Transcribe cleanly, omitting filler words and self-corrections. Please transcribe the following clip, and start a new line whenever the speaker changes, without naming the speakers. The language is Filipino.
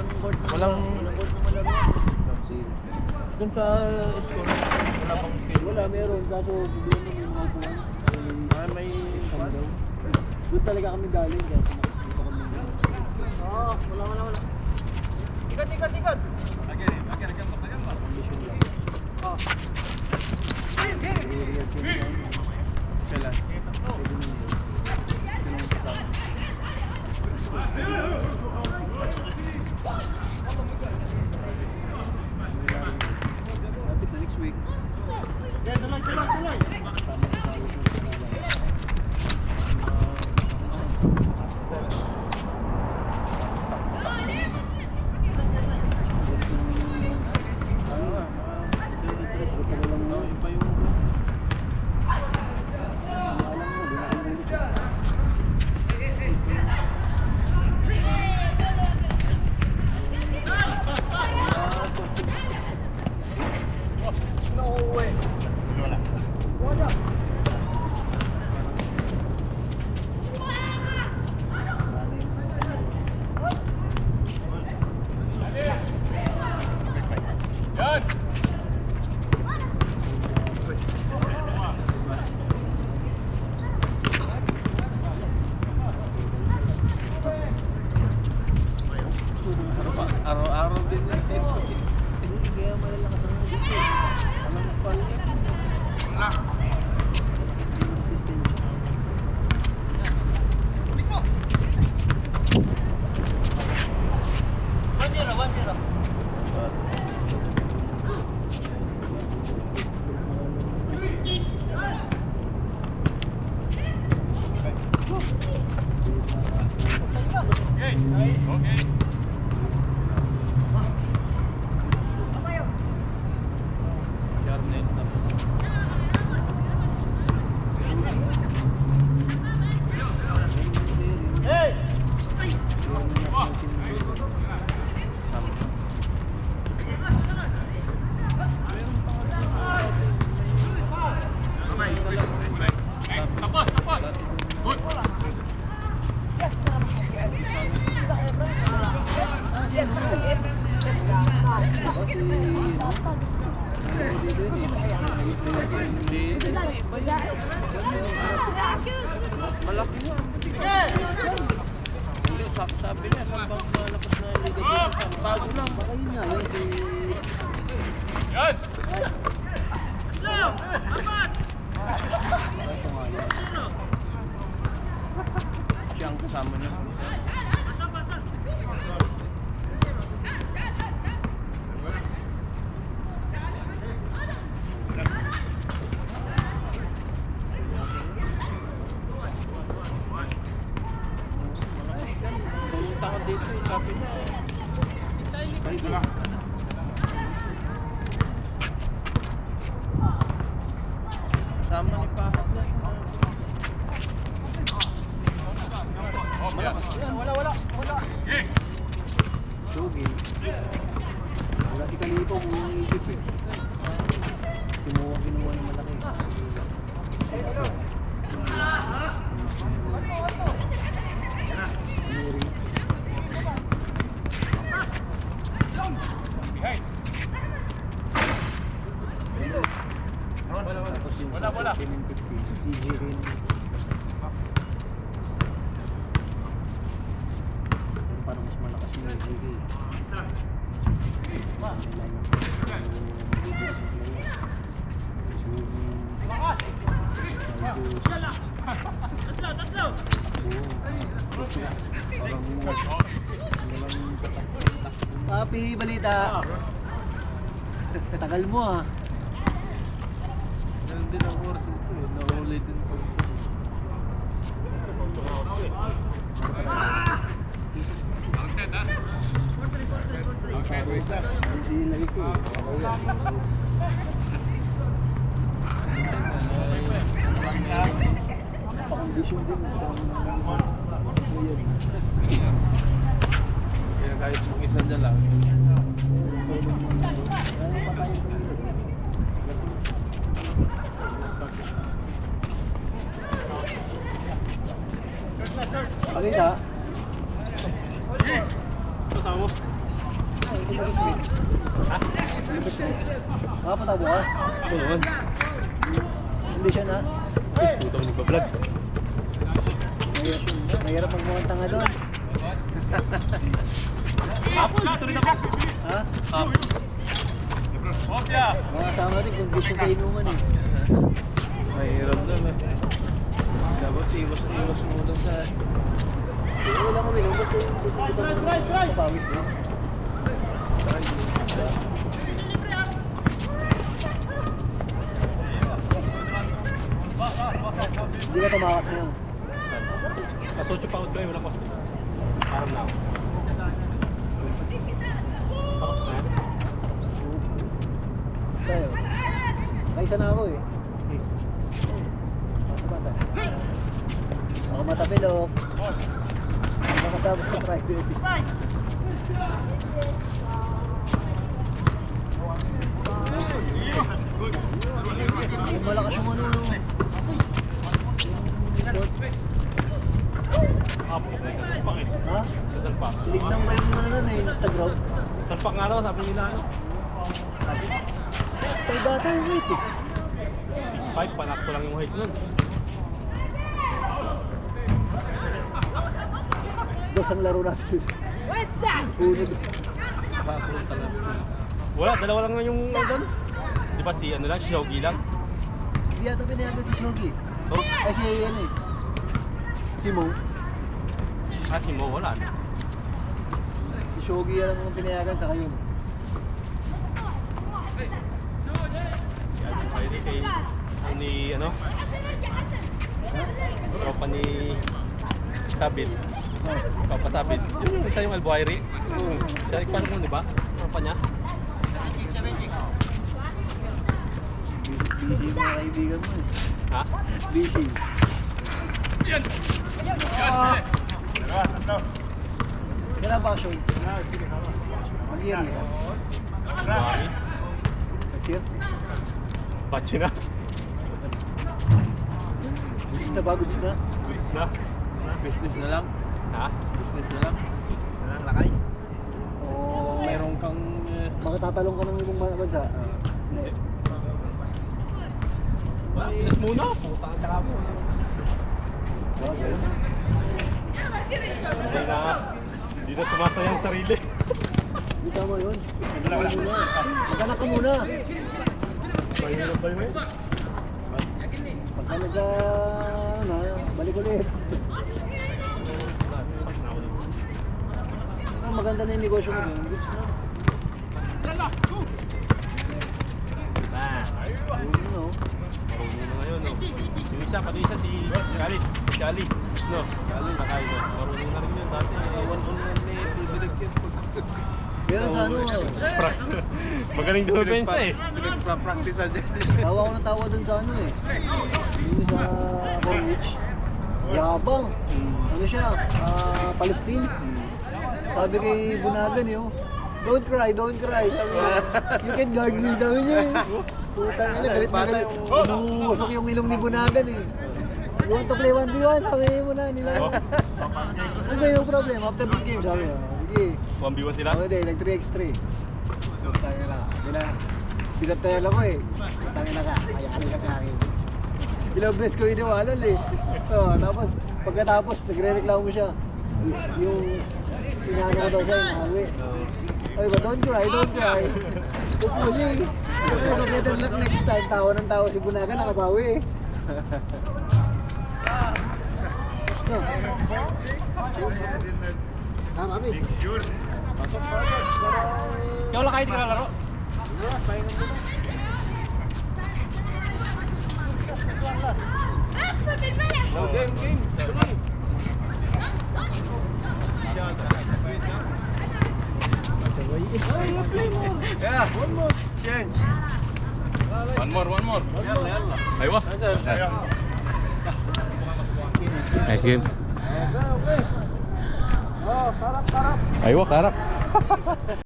Walang court na
Walang
court na malaro.
Doon sa school, wala bang field?
Wala, meron. Kaso bigyan mo yung mga upuan.
May
Saan daw? Doon talaga kami galing. Kaya dito kami galing. Oo, wala. Ikat. Condition lang.
Kailan?
Lapit na next week. Tuloy.
Araw-araw din yan dito.
Kaya malalakas ang mga dito. Alam mo pala yan. System.
Okay.
Charnel tapos.
Tapos. Good.
Malaki mo. Hindi, sabi niya, saan bang malakas na liga dito? Bago lang.
Baka yun nga, yun si...
Yan.
Siya ang kasama niya. Pumunta ko dito, sabi niya. Kasama ni Pahat na. Malakas yan.
Wala.
Okay.
Sugi. Wala si Kalipo kung yung igip eh. Si Muwa kinuha ng malaki.
Behind.
Tapos yung
Wala.
10-50, EG rin. Parang mas malakas yung EG eh. Papi, balita. Tagal mo ah.
Ganun din ang oras ito. Nahuli din ko.
Counted, ha?
Busy lagi ko. Pakondisyon din.
Kaya kahit mong isa dyan lang.
Balita.
Kasama mo?
Lumabas Smith.
Ha?
Lumabas Smith. Nakapunta bukas.
Ito naman.
Hindi siya na.
Putang nagpa-vlog.
Mahirap magmukhang tanga doon.
Apo, dito rin ako.
Ha?
Opya!
Mga kasama natin, condition sa inuman eh.
Mahirap doon eh. Dapat iwas muna sa...
Wala kami nung kasi susunod naman kapawis no? Hindi na tumakas na yun.
Pasotyo pa out kayo, walang cost. Parang na ako. Parang sa yan.
Basta yun. Kaisa na ako eh. Basta. Ako matapilok. Makasabot sa private. Yung malakas yung ano.
Apo, may kasalpak eh.
Ha?
Kasalpak.
Tinignan ba yung ano nun eh, Instagram?
Kasalpak nga daw, sabi nila ano.
Tay bata yung weight eh.
6'5", panakto lang yung height nun.
Dos ang laro natin.
What's that?
Unod.
Wala, dalawa lang nga yung ano doon. Di ba si ano lang, si Shogi lang.
Hindi yata pinayagan si Shogi.
Oh,
Ay si ano eh. Si Mo.
si Mo, wala.
Si Shogi lang ang pinayagan sa kayo.
Pwede kay ni ano, tropa ni Sabit. Tropa Sabit. Yung isa yung Albuayri. Siya ikpan mo, di ba? Tropa niya.
Busy yung mga kaibigan mo eh.
Ha?
Busy.
Yan!
Kailan ba action? Mag-yearly ka?
Albuayri.
Next year?
Bachi na.
Goods na ba? Goods na?
Goods na.
Business na lang.
Ha?
Business na lang. Walang lakay.
O
Meron kang...
makatatalong ka ng ibang bansa? Hindi.
Business muna. Puta ang tsaka mo.
Okay.
Hindi na sumasayang sarili.
Hindi tama yun. Magkano muna. Magkano ka muna.
Mahirap ba yun?
Pagka nagka... ano, balik ulit. Maganda na yung negosyo mo dun. Goods na. Yun, no?
Marunong na ngayon, no? Yung isa, pati isa si Kali. Si Ali. No? Kali. Nakay, no? Marunong na rin yun dati.
Awan ko na ni Bibilig yun.
Pero sa ano,
Magaling dumepensa eh.
Pinagpa-practice din.
tawa ko ng tawa dun sa ano eh. Yung sa Bonwich. Yabang. Ano siya? Palestine. Sabi kay Bunagan eh, oh. Don't cry, don't cry. Sabi niya, you can guard me. Sabi niya eh. Putang ina, galit na galit. Umusok yung ilong ni Bunagan eh. You want to play 1v1? Sabi mo na nila. Ano ba yung problem? After this game, sabi niya. Sige.
1v1 sila?
Hindi, nag-3x3. Tangin na. Pinatayala ko eh. Tangin na ka. Ayahan ka sa akin. Ilang beses ko iniwanan eh. Tapos, pagkatapos, nagre-reklamo siya. Yung inaano ko daw siya, inahawi. Ay ba, don't cry, don't cry. Pupuling. Better luck next time. Tawa ng tawa si Bunagan, nakabawi eh. Gusto. Tama, Ami.
Ikaw lang kahit di ka nalaro?
Oh, game. Tuloy.
Yeah, one more. Change.
One more. Aywa.
Nice game. Aywa, karap.